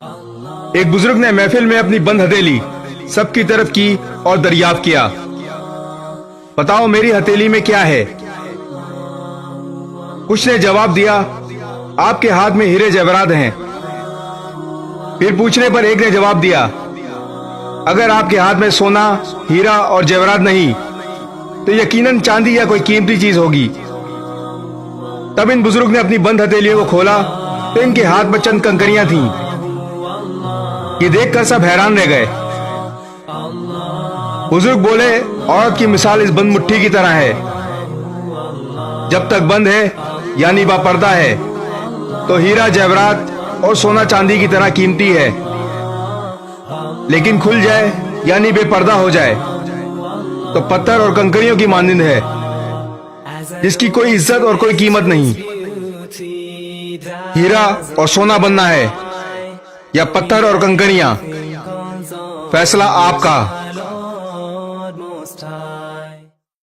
ایک بزرگ نے محفل میں اپنی بند ہتھیلی سب کی طرف کی اور دریافت کیا، بتاؤ میری ہتھیلی میں کیا ہے؟ کچھ نے جواب دیا، آپ کے ہاتھ میں ہیرے جواہرات ہیں۔ پھر پوچھنے پر ایک نے جواب دیا، اگر آپ کے ہاتھ میں سونا، ہیرا اور جواہرات نہیں تو یقیناً چاندی یا کوئی قیمتی چیز ہوگی۔ تب ان بزرگ نے اپنی بند ہتھیلیوں کو کھولا تو ان کے ہاتھ میں چند کنکریاں تھیں۔ یہ دیکھ کر سب حیران رہ گئے۔ بزرگ بولے، عورت کی مثال اس بند مٹھی کی طرح ہے، جب تک بند ہے یعنی با پردہ ہے تو ہیرا جواہرات اور سونا چاندی کی طرح قیمتی ہے، لیکن کھل جائے یعنی بے پردہ ہو جائے تو پتھر اور کنکریوں کی مانند ہے، جس کی کوئی عزت اور کوئی قیمت نہیں۔ ہیرا اور سونا بننا ہے یا پتھر اور کنکریاں، فیصلہ آپ کا۔